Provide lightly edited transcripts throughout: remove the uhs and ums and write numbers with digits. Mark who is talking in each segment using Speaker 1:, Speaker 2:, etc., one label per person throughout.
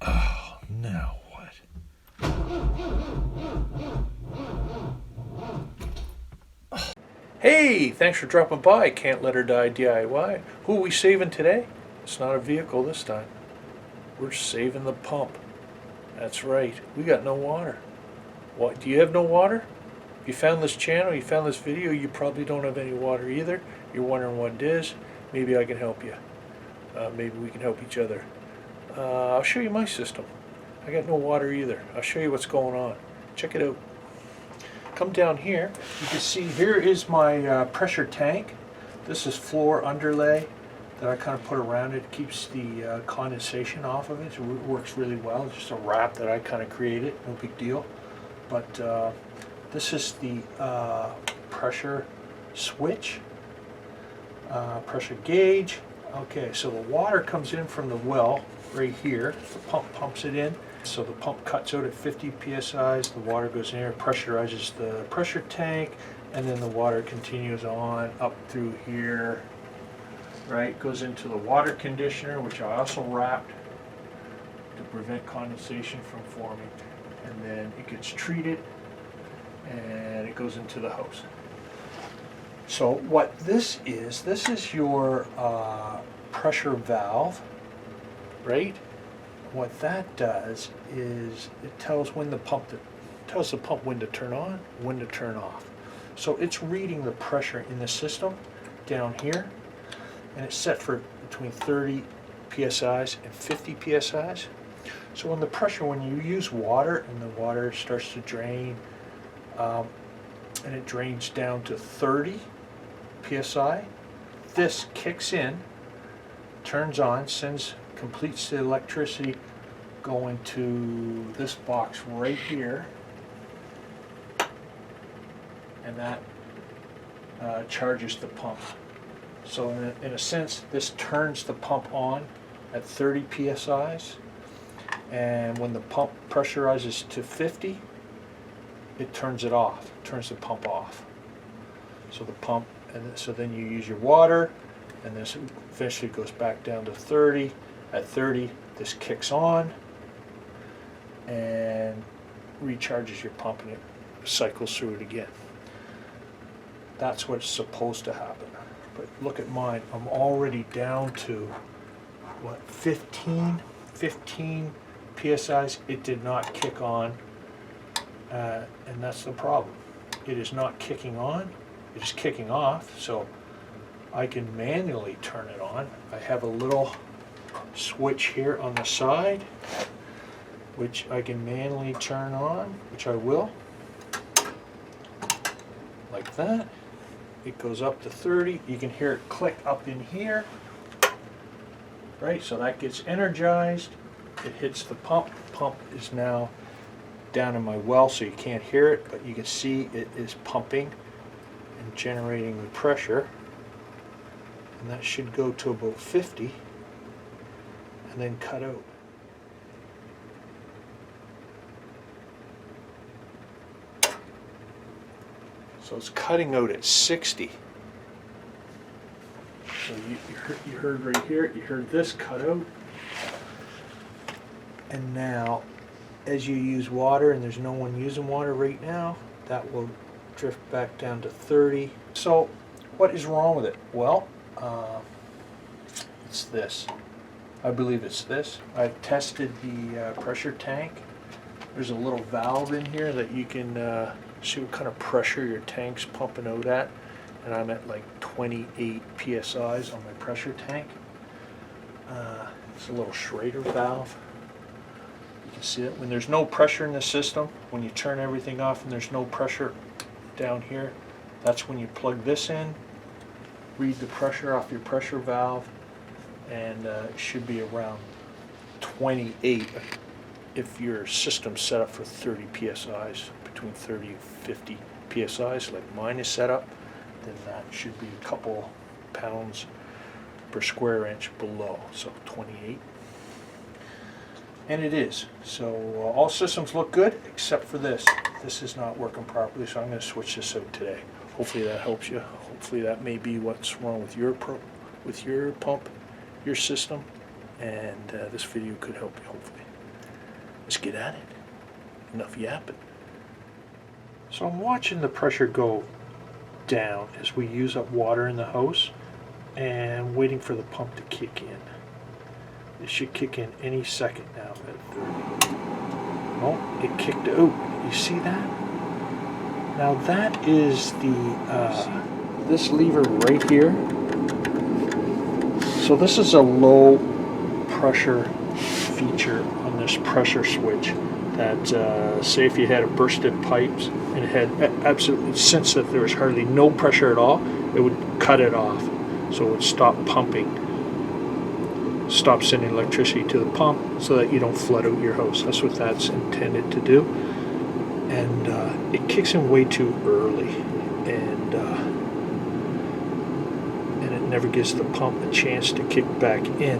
Speaker 1: Oh, now what? Hey, thanks for dropping by. Can't Let Her Die DIY. Who are we saving today? It's not a vehicle this time. We're saving the pump. That's right. We got no water. What? Do you have no water? If you found this channel, you found this video, you probably don't have any water either. You're wondering what it is. Maybe I can help you. Maybe we can help each other. I'll show you my system. I got no water either. I'll show you what's going on. Check it out. Come down here. You can see here is my pressure tank. This is floor underlay that I kind of put around it. It keeps the condensation off of it. So it works really well. It's just a wrap that I kind of created. No big deal. But this is the pressure switch, pressure gauge. Okay, so the water comes in from the well right here. The pump pumps it in. So the pump cuts out at 50 psi's. The water goes in here, pressurizes the pressure tank, and then the water continues on up through here. Right, goes into the water conditioner, which I also wrapped to prevent condensation from forming. And then it gets treated, and it goes into the hose. So what this is your pressure valve, right? What that does is it tells when the pump tells the pump when to turn on, when to turn off. So it's reading the pressure in the system down here, and it's set for between 30 psi's and 50 psi's. So when you use water and the water starts to drain, and it drains down to 30 psi, this kicks in, turns on, completes the electricity going to this box right here, and that charges the pump. So in a sense, this turns the pump on at 30 psi's, and when the pump pressurizes to 50, it turns it off, turns the pump off. So the pump, and so then you use your water, and this eventually goes back down to 30. At 30, this kicks on and recharges your pump, and it cycles through it again. That's what's supposed to happen. But look at mine. I'm already down to, what, 15 psi's. It did not kick on, and that's the problem. It is not kicking on. It is kicking off, so I can manually turn it on. I have a little switch here on the side which I can manually turn on, which I will, like that. It goes up to 30. You can hear it click up in here, right? So that gets energized. It hits the pump. The pump is now down in my well, so you can't hear it, but you can see it is pumping and generating the pressure, and that should go to about 50 and then cut out. So it's cutting out at 60. So you heard right here, you heard this cut out. And now, as you use water, and there's no one using water right now, that will drift back down to 30. So what is wrong with it? Well, it's this. I believe it's this. I've tested the pressure tank. There's a little valve in here that you can see what kind of pressure your tank's pumping out at, and I'm at like 28 psi's on my pressure tank. It's a little Schrader valve. You can see it when there's no pressure in the system. When you turn everything off and there's no pressure down here, that's when you plug this in, read the pressure off your pressure valve, and it should be around 28 if your system's set up for 30 psi's. Between 30 and 50 psi's, like mine is set up, then that should be a couple pounds per square inch below, so 28. And it is. So all systems look good except for this. This is not working properly, so I'm going to switch this out today. Hopefully that helps you. Hopefully that may be what's wrong with your pump, your system, and this video could help you, hopefully. Let's get at it. Enough yapping. So I'm watching the pressure go down as we use up water in the hose and waiting for the pump to kick in. It should kick in any second now at 30. Oh, it kicked out. You see that? Now that is the this lever right here. So this is a low pressure feature on this pressure switch that say if you had a bursted pipes and it had absolutely, since that there was hardly no pressure at all, it would cut it off. So it would stop pumping, stop sending electricity to the pump so that you don't flood out your hose. That's what that's intended to do. And it kicks in way too early, and it never gives the pump a chance to kick back in.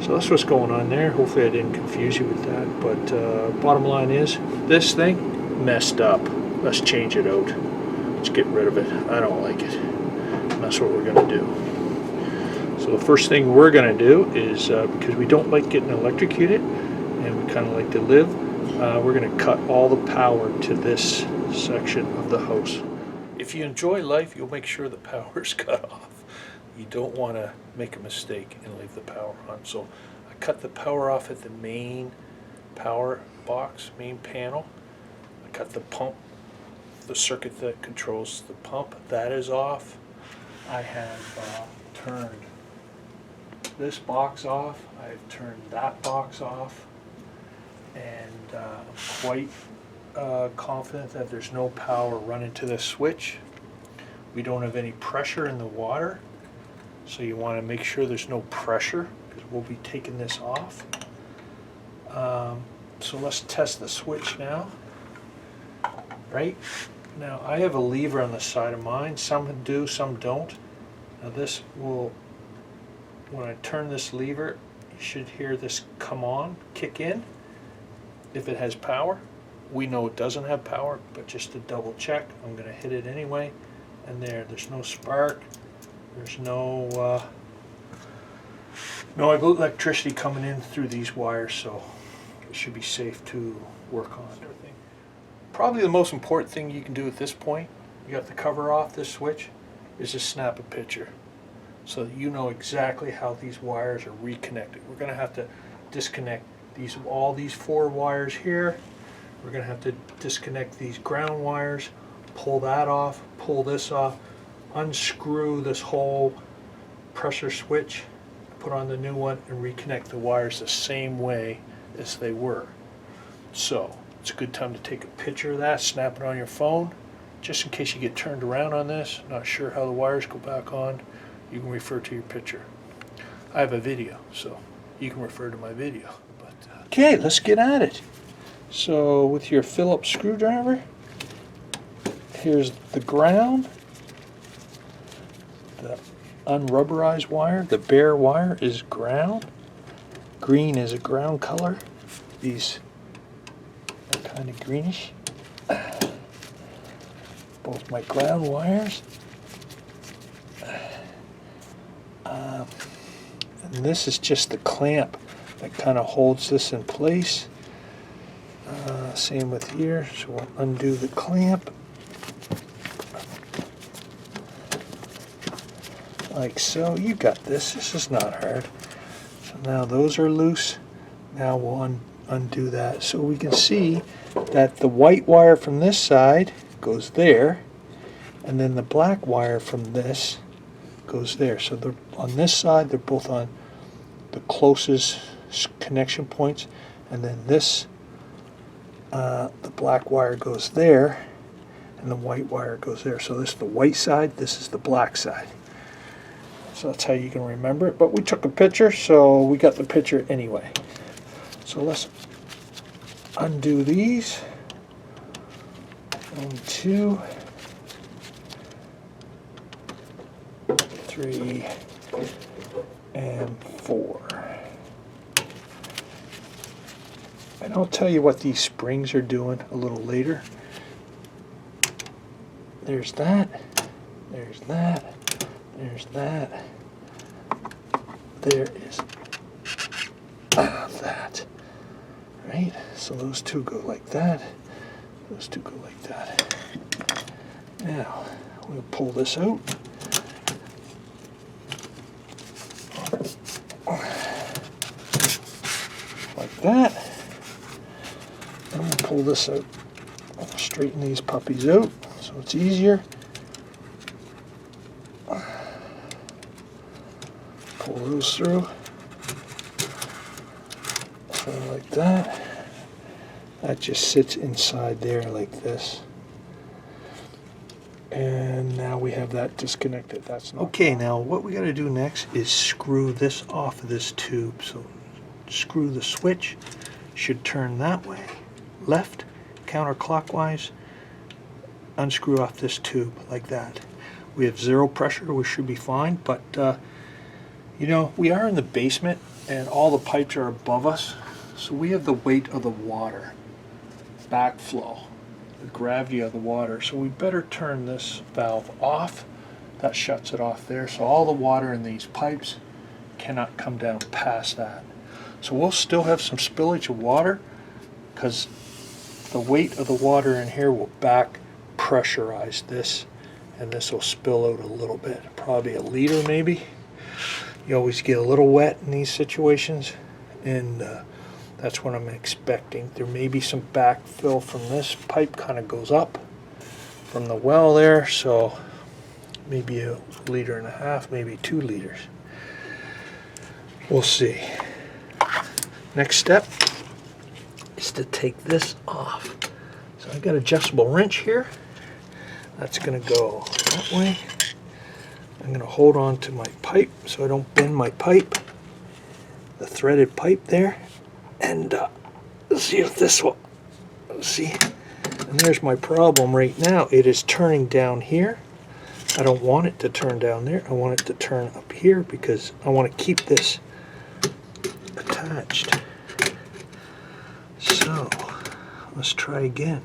Speaker 1: So that's what's going on there. Hopefully I didn't confuse you with that. But bottom line is, this thing messed up. Let's change it out. Let's get rid of it. I don't like it. And that's what we're going to do. So the first thing we're going to do is, because we don't like getting electrocuted, and we kind of like to live, we're going to cut all the power to this section of the hose. If you enjoy life, you'll make sure the power is cut off. You don't want to make a mistake and leave the power on. So I cut the power off at the main power box, main panel. I cut the pump, the circuit that controls the pump, that is off. I have turned this box off. I've turned that box off. And I'm quite confident that there's no power running to this switch. We don't have any pressure in the water, so you want to make sure there's no pressure because we'll be taking this off. So let's test the switch now. Right now I have a lever on the side of mine. Some do, some don't. Now this will, when I turn this lever, you should hear this come on, kick in. If it has power. We know it doesn't have power, but just to double check, I'm going to hit it anyway. And there's no spark. There's no electricity coming in through these wires, so it should be safe to work on. Probably the most important thing you can do at this point, you got the cover off this switch, is just snap a picture so that you know exactly how these wires are reconnected. We're going to have to disconnect all these 4 wires here. We're going to have to disconnect these ground wires, pull that off, pull this off, unscrew this whole pressure switch, put on the new one, and reconnect the wires the same way as they were. So it's a good time to take a picture of that, snap it on your phone, just in case you get turned around on this, not sure how the wires go back on, you can refer to your picture. I have a video, so you can refer to my video. Okay, let's get at it. So with your Phillips screwdriver, here's the ground, the unrubberized wire, the bare wire is ground. Green is a ground color. These are kind of greenish. Both my ground wires. And this is just the clamp that kind of holds this in place. Same with here, so we'll undo the clamp like so. You got this. This is not hard. So now those are loose. Now we'll undo that, so we can see that the white wire from this side goes there, and then the black wire from this goes there. So they're on this side, they're both on the closest connection points, and then this the black wire goes there and the white wire goes there. So this is the white side, this is the black side. So that's how you can remember it, but we took a picture, so we got the picture anyway. So let's undo these. 1, 2, 3, and 4. And I'll tell you what these springs are doing a little later. there's that, there's that, there's that, there is that, right? So those two go like that, those two go like that. Now, we'll pull this out. Like that. And we'll pull this out. Straighten these puppies out so it's easier. Pull those through. So like that. That just sits inside there like this. And now we have that disconnected. That's not okay. Now what we got to do next is screw this off of this tube. So screw the switch. Should turn that way, left, counterclockwise. Unscrew off this tube like that. We have zero pressure. We should be fine. But you know, we are in the basement, and all the pipes are above us, so we have the weight of the water, backflow, the gravity of the water. So we better turn this valve off. That shuts it off there, so all the water in these pipes cannot come down past that. So we'll still have some spillage of water because the weight of the water in here will back pressurize this, and this will spill out a little bit, probably a liter maybe. You always get a little wet in these situations, and that's what I'm expecting. There may be some backfill from this pipe, kind of goes up from the well there, so maybe a liter and a half, maybe 2 liters. We'll see. Next step is to take this off. So I've got an adjustable wrench here. That's going to go that way. I'm going to hold on to my pipe so I don't bend my pipe, the threaded pipe there, and see if this will, see, and there's my problem right now. It is turning down here. I don't want it to turn down there. I want it to turn up here because I want to keep this attached. So let's try again.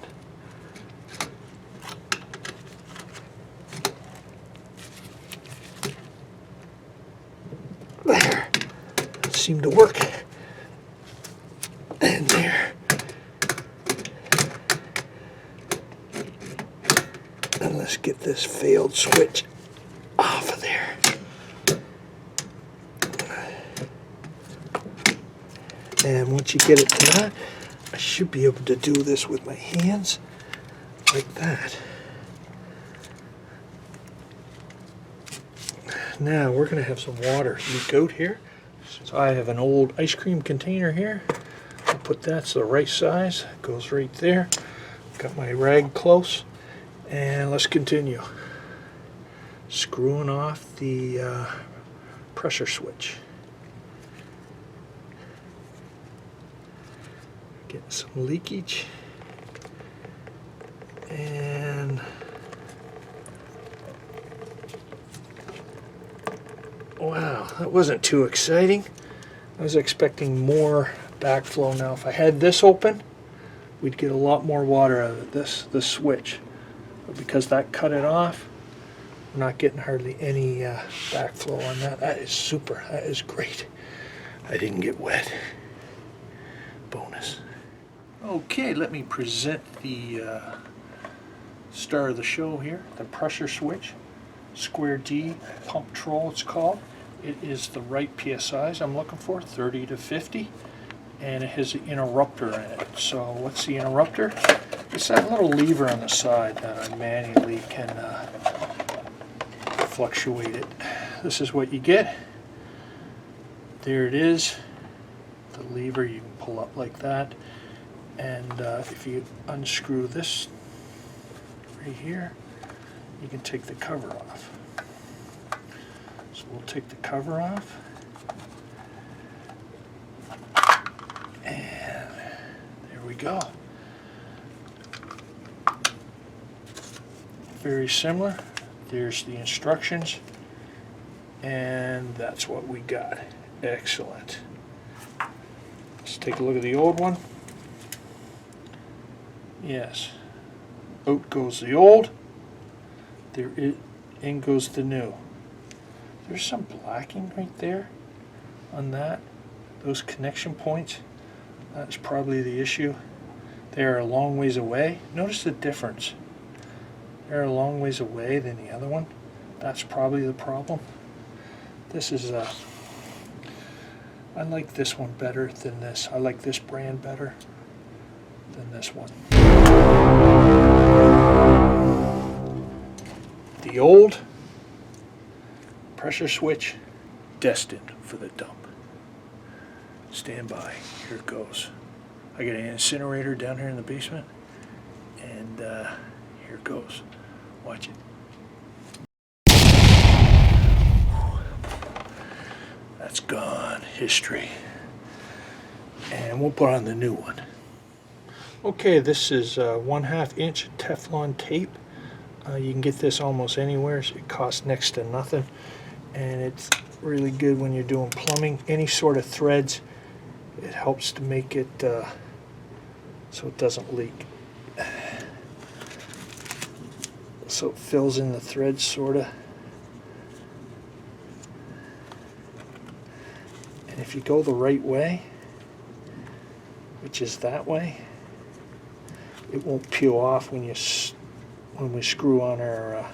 Speaker 1: There, it seemed to work. And there. And let's get this failed switch off of there. And once you get it to that, I should be able to do this with my hands like that. Now we're going to have some water leak out here. So I have an old ice cream container here. I'll put that to the right size. It goes right there. Got my rag close. And let's continue. Screwing off the pressure switch. Getting some leakage. And wow, that wasn't too exciting. I was expecting more backflow. Now if I had this open, we'd get a lot more water out of this switch. But because that cut it off, we're not getting hardly any backflow on that. That is super. That is great. I didn't get wet. Bonus. Okay, let me present the star of the show here, the pressure switch. Square D pump troll it's called. It is the right PSIs I'm looking for, 30 to 50, and it has an interrupter in it. So what's the interrupter? It's that little lever on the side that I manually can fluctuate it. This is what you get. There it is. The lever you can pull up like that, and if you unscrew this right here, you can take the cover off. So we'll take the cover off, and there we go. Very similar. There's the instructions, and that's what we got. Excellent. Let's take a look at the old one. Yes. Out goes the old. in goes the new. There's some blacking right there on that. Those connection points, that's probably the issue. They're a long ways away. Notice the difference. They're a long ways away than the other one. That's probably the problem. This is I like this one better than this. I like this brand better than this one. The old pressure switch, destined for the dump. Stand by. Here it goes. I got an incinerator down here in the basement, and here it goes. Watch it. That's gone. History. And we'll put on the new one. Okay, this is 1/2 inch Teflon tape. You can get this almost anywhere. So it costs next to nothing, and it's really good when you're doing plumbing. Any sort of threads, it helps to make it so it doesn't leak. So it fills in the threads, sorta. And if you go the right way, which is that way, it won't peel off when we screw on our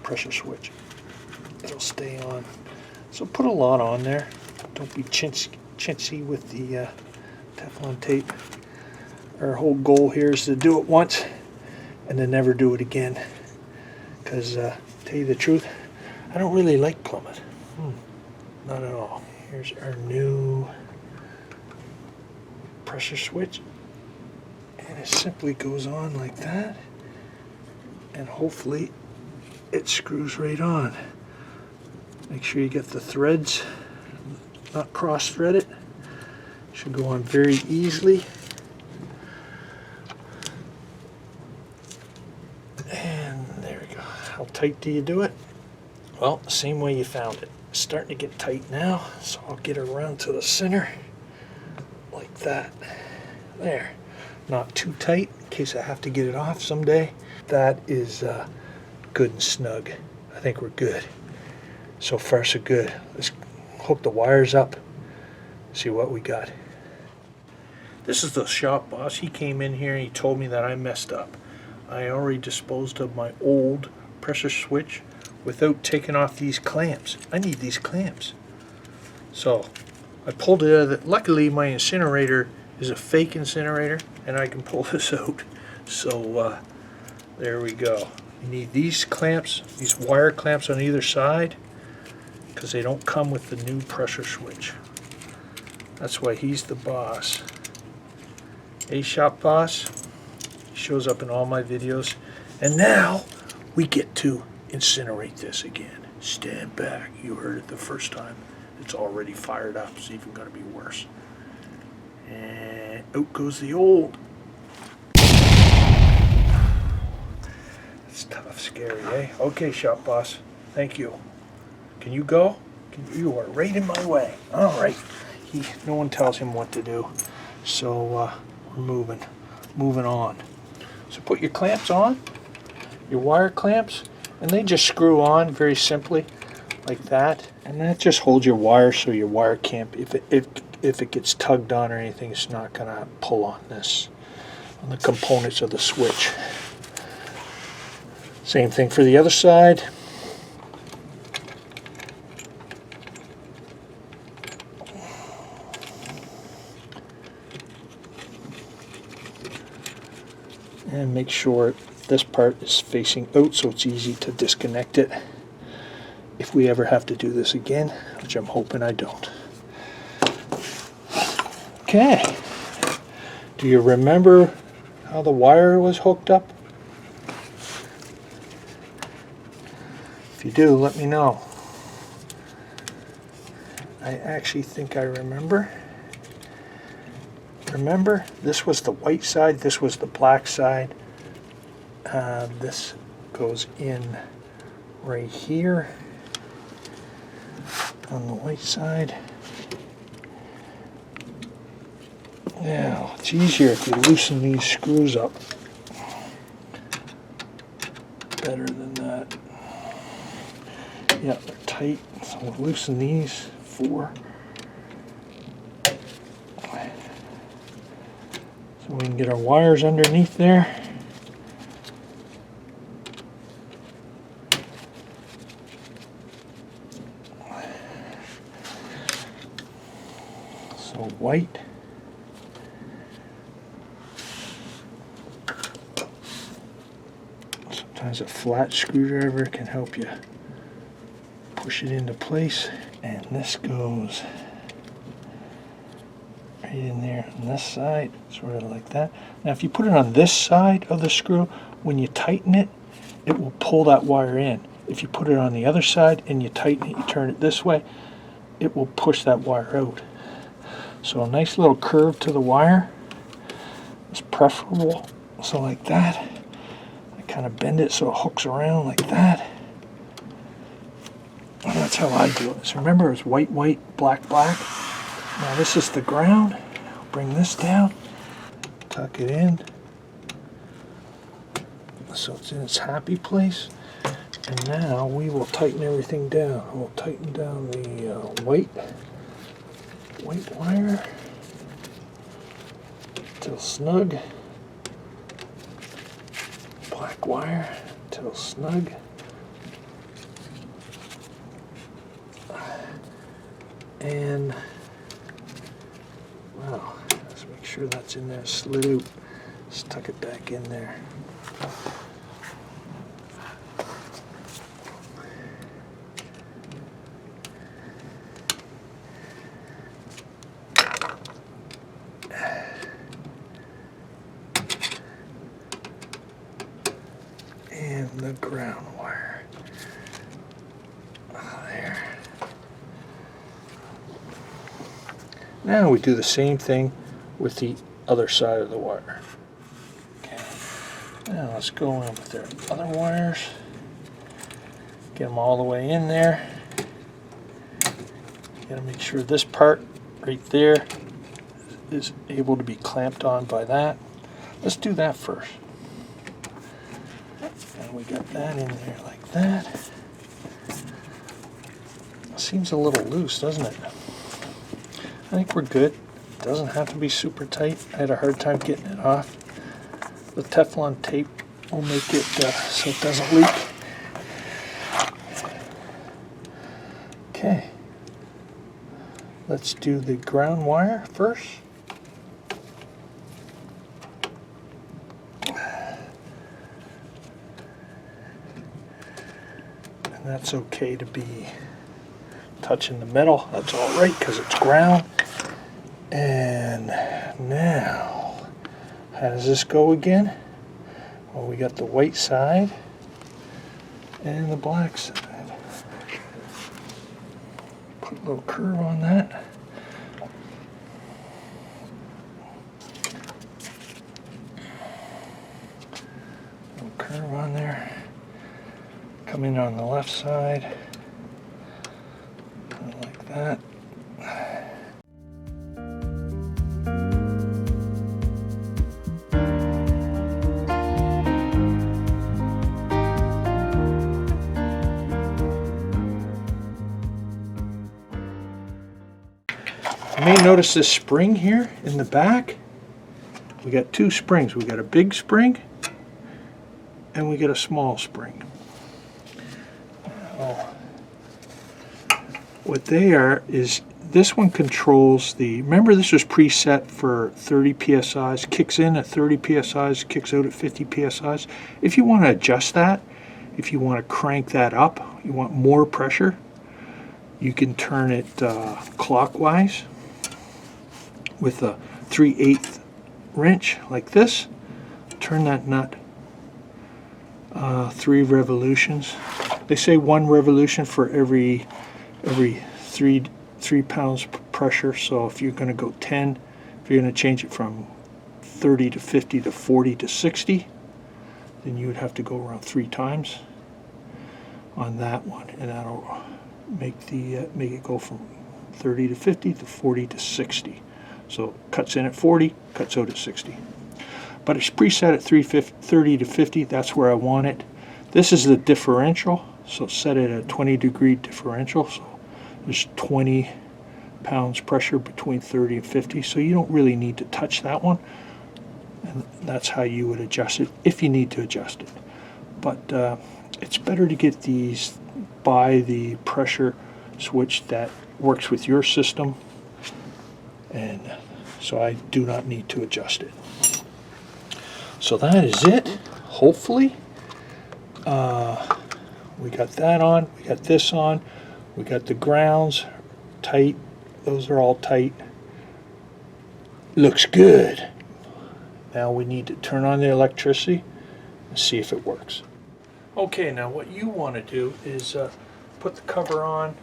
Speaker 1: pressure switch. It'll stay on. So put a lot on there. Don't be chintzy with the Teflon tape. Our whole goal here is to do it once and then never do it again. Because, tell you the truth, I don't really like plumbing. Not at all. Here's our new pressure switch. And it simply goes on like that. And hopefully it screws right on. Make sure you get the threads not cross-threaded. Should go on very easily. And there we go. How tight do you do it? Well, the same way you found it. It's starting to get tight now, so I'll get it around to the center like that. There. Not too tight in case I have to get it off someday. That is good and snug. I think we're good. So far so good. Let's hook the wires up, see what we got. This is the shop boss. He came in here and he told me that I messed up. I already disposed of my old pressure switch without taking off these clamps. I need these clamps. So I pulled it out of the, luckily my incinerator is a fake incinerator and I can pull this out. So there we go. You need these clamps, these wire clamps on either side, because they don't come with the new pressure switch. That's why he's the boss. Hey, shop boss. He shows up in all my videos. And now we get to incinerate this again. Stand back. You heard it the first time. It's already fired up. It's even going to be worse. And out goes the old. It's tough, scary, eh? Okay, shop boss. Thank you. Can you go? You are right in my way. All right. No one tells him what to do. So we're moving on. So put your clamps on, your wire clamps, and they just screw on very simply like that. And that just holds your wire so your wire can't, if it gets tugged on or anything, it's not going to pull on the components of the switch. Same thing for the other side. And make sure this part is facing out so it's easy to disconnect it if we ever have to do this again, which I'm hoping I don't. Okay. Do you remember how the wire was hooked up? If you do, let me know. I actually think I remember. Remember, this was the white side, this was the black side. This goes in right here on the white side. Now, it's easier if you loosen these screws up. But better than that. Yeah, they're tight, so we'll loosen these 4. So we can get our wires underneath there. So white. Sometimes a flat screwdriver can help you push it into place. And this goes right in there on this side, sort of like that. Now if you put it on this side of the screw, when you tighten it, it will pull that wire in. If you put it on the other side and you tighten it, you turn it this way, it will push that wire out. So a nice little curve to the wire is preferable. So like that. I kind of bend it so it hooks around like that. And that's how I do it. So remember, it's white, white, black, black. Now this is the ground. Bring this down, tuck it in, so it's in its happy place. And now we will tighten everything down. We'll tighten down the white wire till snug. Black wire till snug. And wow, let's make sure that's in there, slid out. Let's tuck it back in there. And the ground wire. There. Now we do the same thing with the other side of the wire. Okay. Now let's go in with their other wires. Get them all the way in there. Got to make sure this part right there is able to be clamped on by that. Let's do that first. And we got that in there like that. Seems a little loose, doesn't it? I think we're good. It doesn't have to be super tight. I had a hard time getting it off. The Teflon tape will make it so it doesn't leak. Okay. Let's do the ground wire first. And that's okay to be touching the metal. That's all right because it's ground. And now, how does this go again? Well, we got the white side and the black side. Put a little curve on that. Little curve on there. Come in on the left side. Like that. You may notice this spring here in the back. We got 2 springs. We got a big spring and we got a small spring. Now, what they are is this one controls the, remember this was preset for 30 psi's, kicks in at 30 psi's, kicks out at 50 psi's. If you want to adjust that, if you want to crank that up, you want more pressure, you can turn it clockwise with a 3/8 wrench like this. Turn that nut 3 revolutions. They say 1 revolution for every 3 pounds pressure. So if you're going to go 10, if you're going to change it from 30 to 50 to 40 to 60, then you would have to go around 3 times on that one, and that'll make it go from 30 to 50 to 40 to 60. So it cuts in at 40, cuts out at 60. But it's preset at 30 to 50. That's where I want it. This is the differential, so set it at a 20-degree differential. So there's 20 pounds pressure between 30 and 50, so you don't really need to touch that one. And that's how you would adjust it if you need to adjust it. But it's better to get these by the pressure switch that works with your system, and so I do not need to adjust it. So that is it, hopefully. We got that on, we got this on, we got the grounds tight, those are all tight. Looks good. Now we need to turn on the electricity and see if it works. Okay, now what you want to do is put the cover on,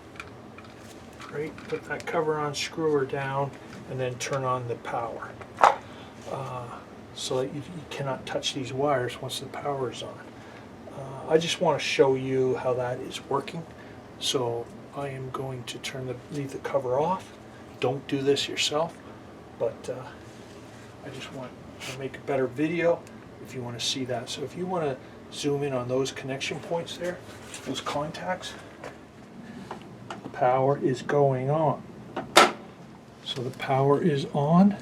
Speaker 1: right? Put that cover on, screw her down, and then turn on the power. So that you cannot touch these wires once the power is on. I just want to show you how that is working. So I am going to leave the cover off. Don't do this yourself, but I just want to make a better video if you want to see that. So if you want to zoom in on those connection points there, those contacts, the power is going on. So the power is on.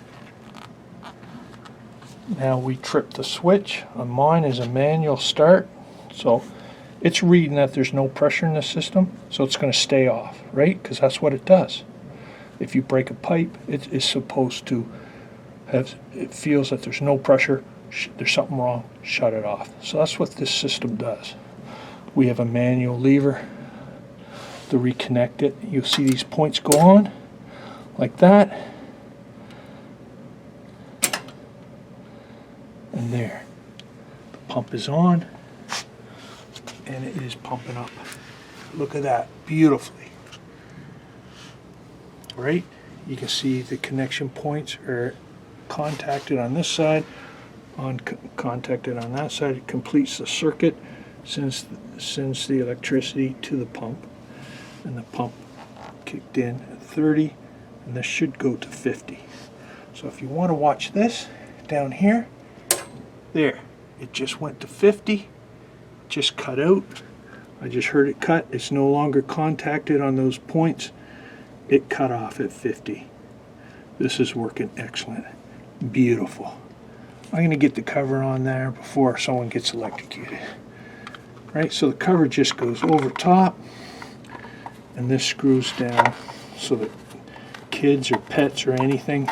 Speaker 1: Now we trip the switch. On mine is a manual start, so it's reading that there's no pressure in the system, so it's going to stay off, right? Because that's what it does. If you break a pipe, it is supposed to have, it feels that there's no pressure, there's something wrong, shut it off. So that's what this system does. We have a manual lever to reconnect it. You'll see these points go on like that. And there, the pump is on, and it is pumping up. Look at that, beautifully. Right? You can see the connection points are contacted on this side, contacted on that side. It completes the circuit, sends the electricity to the pump, and the pump kicked in at 30, and this should go to 50. So if you want to watch this down here, there, it just went to 50, just cut out. I just heard it cut. It's no longer contacted on those points. It cut off at 50. This is working excellent. Beautiful. I'm going to get the cover on there before someone gets electrocuted. Right, so the cover just goes over top, and this screws down so that kids or pets or anything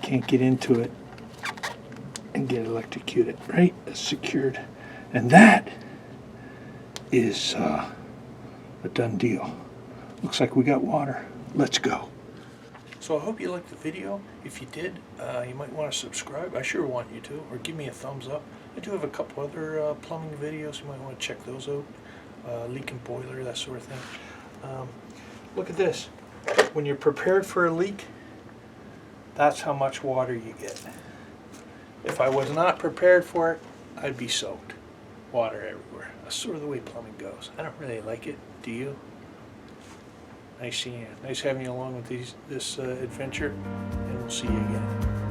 Speaker 1: can't get into it and get electrocuted. Right, it's secured, and that is a done deal. Looks like we got water. Let's go. So I hope you liked the video. If you did, you might want to subscribe. I sure want you to, or give me a thumbs up. I do have a couple other plumbing videos. You might want to check those out. Leaking boiler, that sort of thing. Look at this. When you're prepared for a leak, that's how much water you get. If I was not prepared for it, I'd be soaked. Water everywhere. That's sort of the way plumbing goes. I don't really like it. Do you? Nice seeing you. Nice having you along with this adventure, and we'll see you again.